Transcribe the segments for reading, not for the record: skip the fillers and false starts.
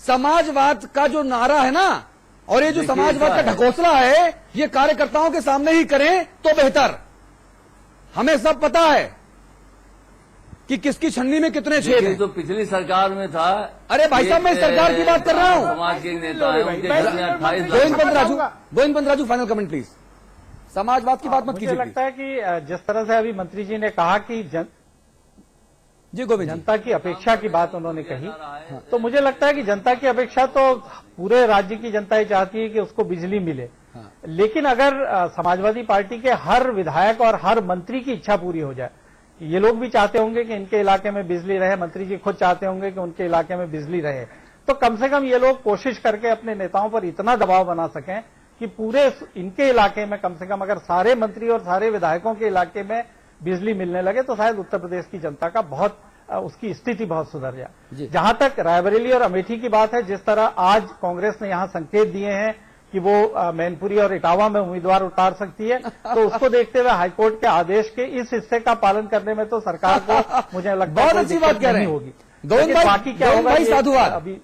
समाजवाद का जो नारा है ना, और ये जो समाजवाद का ढकोसला है, ये कार्यकर्ताओं के सामने ही करें तो बेहतर। हमें सब पता है कि किसकी छन्नी में कितने छेद हैं। तो पिछली सरकार में था। अरे भाई साहब, मैं सरकार की बात कर रहा हूं। समाज के नेता हैं, उनके घर में 28 गोविंद पंतराजू फाइनल कमेंट प्लीज। समाजवाद की बात मत कीजिए। मुझे लगता है कि जिस तरह से अभी मंत्री जी ने कहा कि जी गोविंद, जनता की अपेक्षा की बात उन्होंने कही, तो मुझे लगता है कि जनता की अपेक्षा तो पूरे राज्य की जनता ही चाहती है कि उसको बिजली मिले। लेकिन अगर समाजवादी पार्टी के हर विधायक और हर मंत्री की इच्छा पूरी हो जाए, ये लोग भी चाहते होंगे कि इनके इलाके में बिजली रहे, मंत्री जी खुद चाहते होंगे कि उनके इलाके में बिजली रहे, तो कम से कम ये लोग कोशिश करके अपने नेताओं पर इतना दबाव बना सकें कि पूरे इनके इलाके में कम से कम अगर सारे मंत्री और सारे विधायकों के इलाके में बिजली मिलने लगे तो शायद उत्तर प्रदेश की जनता का बहुत उसकी स्थिति बहुत सुधर जाए। जहां तक रायबरेली और अमेठी की बात है, जिस तरह आज कांग्रेस ने यहां संकेत दिए हैं कि वो मैनपुरी और इटावा में उम्मीदवार उतार सकती है, तो उसको देखते हुए हाईकोर्ट के आदेश के इस हिस्से का पालन करने में तो सरकार को मुझे लगता है बहुत अच्छी बात कह रहे हैं होगी। गोविंद भाई, बाकी क्या होगा, साधुवाद, अभी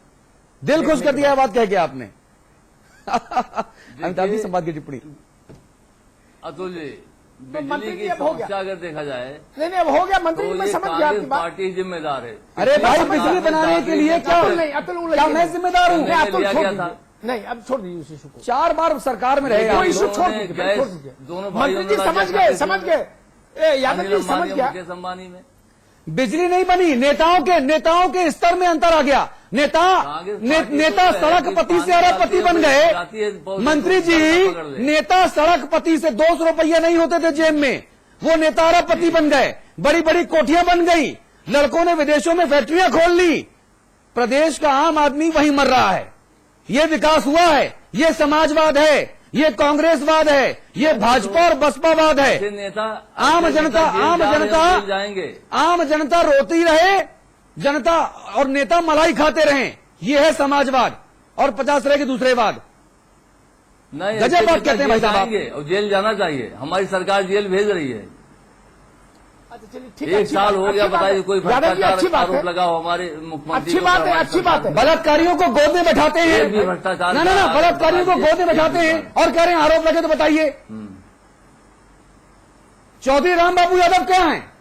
दिल खुश कर दिया बात कह के आपने। अमिताभ जी, संवाद की टिप्पणी। अतुल जी, बिजली की समस्या अगर देखा जाए, नहीं अब हो गया मंत्री, मैं समझ गया आपकी बात। पार्टी जिम्मेदार है। अरे भाई, बिजली बनाने के लिए क्या नहीं अतुल, क्या मैं जिम्मेदार हूँ? लिया गया था। नहीं, अब छोड़ दीजिए उस इशू को। 4 बार सरकार में रहे। वो इशू छोड़ दीजिए। दोनों मंत्री जी समझ गए यादव जी समझ गया। मुकेश अंबानी में बिजली नहीं बनी, नेताओं के स्तर में अंतर आ गया। नेता सड़क पति से अरबपति बन गए। मंत्री जी, नेता सड़क पति से 200 रुपया नहीं होते थे जेब में, वो नेता अरबपति बन गए। बड़ी बड़ी कोठियां बन गई, लड़कों ने विदेशों में फैक्ट्रियां खोल ली। प्रदेश का आम आदमी वहीं मर रहा है। ये विकास हुआ है, ये समाजवाद है, ये कांग्रेसवाद है, ये भाजपा और बसपावाद है। आम जनता रोती रहे, जनता और नेता मलाई खाते रहे। ये है समाजवाद और 50 तरह के दूसरे वाद। गजब बात कहते हैं भाई साहब। और जेल जाना चाहिए, हमारी सरकार जेल भेज रही है। एक साल हो गया, बताइए कोई भ्रष्टाचार आरोप लगाओ हमारे मुख्यमंत्री। अच्छी बात है, अच्छी बात है। बलात्कारियों को गोद में बैठाते हैं, भ्रष्टाचार ना बलात्कारियों को गोद में बैठाते हैं और कह रहे हैं आरोप लगे तो बताइए। चौधरी राम बाबू यादव क्या हैं?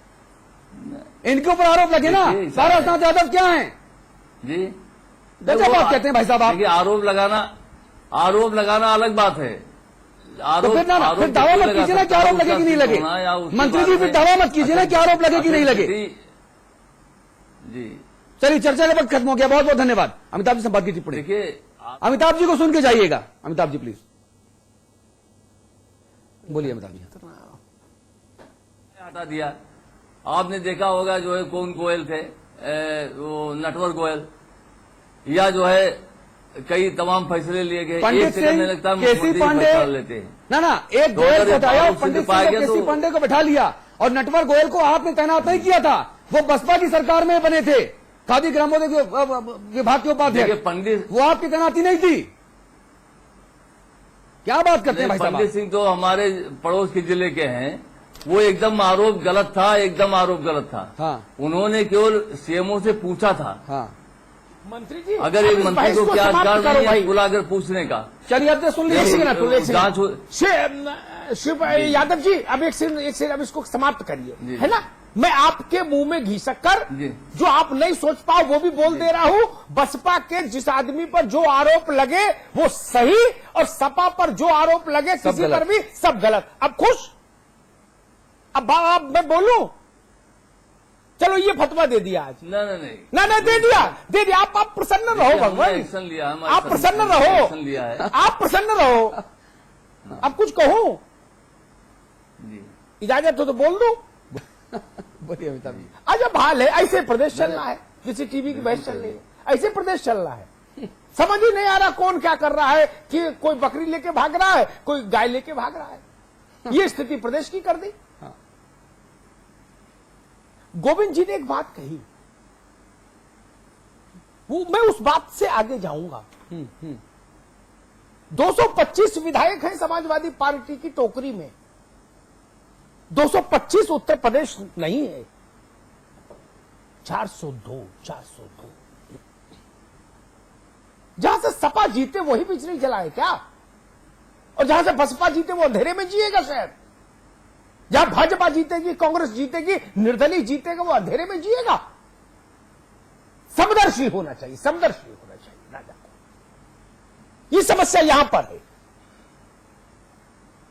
इनके ऊपर आरोप लगे ना। पारसनाथ यादव क्या हैं? जी, गजब बात कहते हैं भाई साहब आप। आरोप लगाना अलग बात है। तो फिर दावा मत कीजिए ना कि आरोप लगे कि नहीं लगे। मंत्री जी, फिर दावा मत कीजिए ना कि आरोप लगे कि नहीं लगे। जी, चलिए, चर्चा का वक्त खत्म हो गया। बहुत बहुत धन्यवाद। अमिताभ जी, संवाद की टिप्पणी। देखिए, अमिताभ जी को सुन के जाइएगा। अमिताभ जी प्लीज बोलिए। अमिताभ जी, हटा दिया। आपने देखा होगा जो है कौन गोयल थे, वो नटवर गोयल, या जो है कई तमाम फैसले लिए गए। पंडित सिंह, केसी पांडे लेते हैं ना, एक गोयल को हटाया, पंडित सिंह केसी पांडे को बैठा लिया। और नटवर गोयल को आपने तैनात नहीं किया था, वो बसपा की सरकार में बने थे, खादी ग्रामोद्योग विभाग के उपाध्यक्ष। पंडित, वो आपकी तैनाती नहीं थी। क्या बात करते हैं भाई साहब? पंडित सिंह तो हमारे पड़ोस के जिले के हैं। वो एकदम आरोप गलत था, एकदम आरोप गलत था। हाँ। उन्होंने केवल सीएमओ से पूछा था। हाँ। मंत्री जी, अगर एक मंत्री को क्या अधिकार नहीं है बुलाकर पूछने का? चलिए, अब सुन लीजिए। शिव यादव जी, अब एक सेकंड अब इसको समाप्त करिए, है ना। मैं आपके मुंह में घी शक्कर जो आप नहीं सोच पाओ वो भी बोल दे रहा हूं। बसपा के जिस आदमी पर जो आरोप लगे वो सही, और सपा पर जो आरोप लगे किसी पर भी सब गलत। अब खुश? अब मैं बोलूं? चलो, ये फतवा दे दिया आज। नहीं, ना दे दिया। आप प्रसन्न रहो भगवान, एक्शन लिया, आप प्रसन्न रहो, एक्शन लिया है। आप प्रसन्न रहो। अब कुछ कहूं? इजाजत हो तो बोल दूं? बोलिए अमिताभ जी। अजब हाल है, ऐसे प्रदेश चल रहा है, किसी टीवी की बहस चल रही है, ऐसे प्रदेश चल रहा है। समझ ही नहीं आ रहा कौन क्या कर रहा है, कि कोई बकरी लेके भाग रहा है, कोई गाय लेके भाग रहा है। ये स्थिति प्रदेश की कर दी। गोविंद जी ने एक बात कही, वो मैं उस बात से आगे जाऊंगा। 225 विधायक हैं समाजवादी पार्टी की टोकरी में। 225 उत्तर प्रदेश नहीं है, 402। से सपा जीते वही बिजली जलाए क्या? और जहां से बसपा जीते वो अंधेरे में जिएगा शायद। जहां भाजपा जीतेगी, कांग्रेस जीतेगी, निर्दलीय जीतेगा, वो अंधेरे में जिएगा। समदर्शी होना चाहिए, समदर्शी होना चाहिए राजा को। ये समस्या यहां पर है।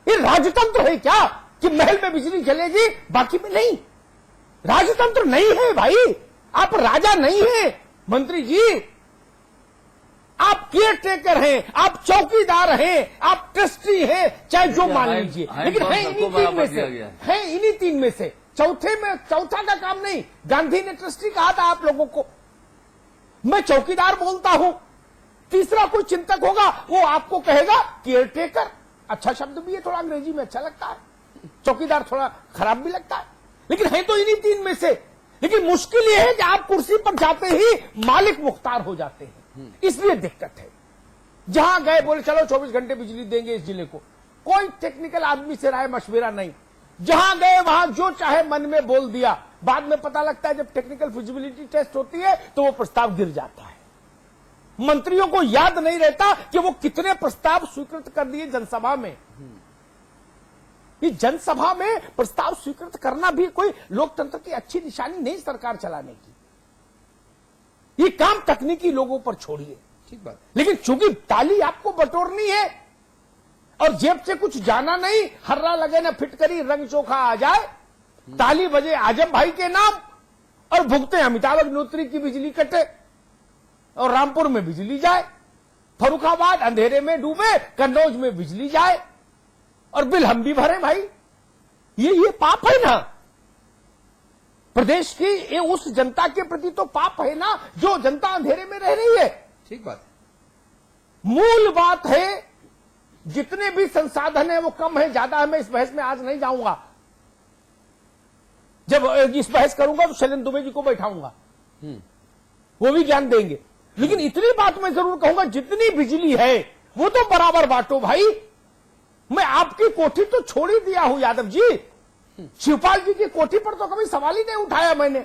ये राजतंत्र है क्या कि महल में बिजली जलेगी बाकी में नहीं? राजतंत्र नहीं है भाई, आप राजा नहीं है मंत्री जी, आप केयर टेकर हैं, आप चौकीदार हैं, आप ट्रस्टी हैं, चाहे जो मान लीजिए, लेकिन है इन्हीं तीन में से, है इन्हीं तीन में से। चौथा का काम नहीं। गांधी ने ट्रस्टी कहा था आप लोगों को, मैं चौकीदार बोलता हूं। तीसरा कोई चिंतक होगा वो आपको कहेगा केयर टेकर। अच्छा शब्द भी है, थोड़ा अंग्रेजी में अच्छा लगता है, चौकीदार थोड़ा खराब भी लगता है, लेकिन है तो इन्हीं तीन में से। लेकिन मुश्किल यह है कि आप कुर्सी पर जाते ही मालिक मुख्तार हो जाते हैं, इसलिए दिक्कत है। जहां गए बोले चलो 24 घंटे बिजली देंगे इस जिले को, कोई टेक्निकल आदमी से राय मशविरा नहीं। जहां गए वहां जो चाहे मन में बोल दिया। बाद में पता लगता है जब टेक्निकल फिजिबिलिटी टेस्ट होती है तो वो प्रस्ताव गिर जाता है। मंत्रियों को याद नहीं रहता कि वो कितने प्रस्ताव स्वीकृत कर दिए जनसभा में। ये जनसभा में प्रस्ताव स्वीकृत करना भी कोई लोकतंत्र की अच्छी निशानी नहीं सरकार चलाने की। ये काम तकनीकी लोगों पर छोड़िए, ठीक बात। लेकिन चूंकि ताली आपको बटोरनी है और जेब से कुछ जाना नहीं, हर्रा लगे ना फिटकरी रंग चोखा आ जाए, ताली बजे आजम भाई के नाम और भुगते अमिताभ अग्निहोत्री की बिजली कटे और रामपुर में बिजली जाए, फर्रुखाबाद अंधेरे में डूबे, कन्नौज में बिजली जाए और बिल हम भी भरे भाई। ये पाप है ना प्रदेश की, ये उस जनता के प्रति तो पाप है ना जो जनता अंधेरे में रह रही है। ठीक बात। मूल बात है जितने भी संसाधन है वो कम है ज्यादा है, मैं इस बहस में आज नहीं जाऊंगा। जब इस बहस करूंगा तो शैलेंद्र दुबे जी को बैठाऊंगा, वो भी ज्ञान देंगे। लेकिन इतनी बात मैं जरूर कहूंगा, जितनी बिजली है वो तो बराबर बांटो भाई। मैं आपकी कोठी तो छोड़ ही दिया हूं यादव जी, शिवपाल जी की कोठी पर तो कभी सवाल ही नहीं उठाया मैंने।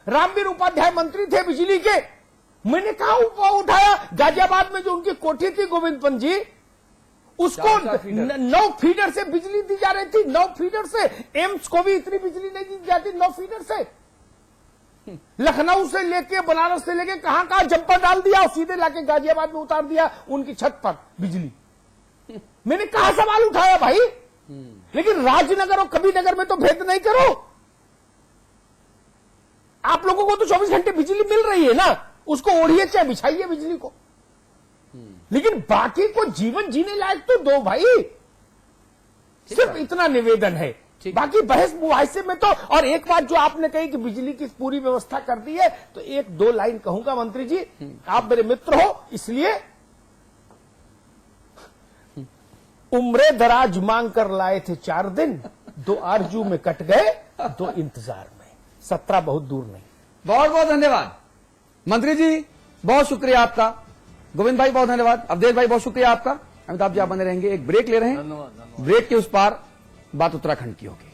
रामवीर उपाध्याय मंत्री थे बिजली के, मैंने कहा उठाया। गाजियाबाद में जो उनकी कोठी थी गोविंद पंत जी, उसको 9 फीडर से बिजली दी जा रही थी, 9 फीडर से। एम्स को भी इतनी बिजली नहीं दी जाती 9 फीडर से। लखनऊ से लेके बनारस से लेके कहां जंपर डाल दिया और सीधे लाके गाजियाबाद में उतार दिया उनकी छत पर बिजली। मैंने कहा सवाल उठाया भाई, लेकिन राजनगर और कबीरनगर में तो भेद नहीं करो। आप लोगों को तो 24 घंटे बिजली मिल रही है ना, उसको ओढ़िए चाहे बिछाइए बिजली को, लेकिन बाकी को जीवन जीने लायक तो दो भाई। सिर्फ इतना निवेदन है, बाकी बहस मुबाहिसे में तो। और एक बात जो आपने कही कि बिजली की पूरी व्यवस्था कर दी है, तो 1-2 लाइन कहूंगा मंत्री जी, आप मेरे मित्र हो इसलिए। उम्रे दराज मांग कर लाए थे 4 दिन, 2 आरजू में कट गए, 2 इंतजार में, 17 बहुत दूर नहीं। बहुत बहुत धन्यवाद मंत्री जी, बहुत शुक्रिया आपका। गोविंद भाई बहुत धन्यवाद, अवधेश भाई बहुत शुक्रिया आपका। अमिताभ जी आप बने रहेंगे, एक ब्रेक ले रहे हैं, धन्यवाद। ब्रेक के उस पार बात उत्तराखंड की होगी।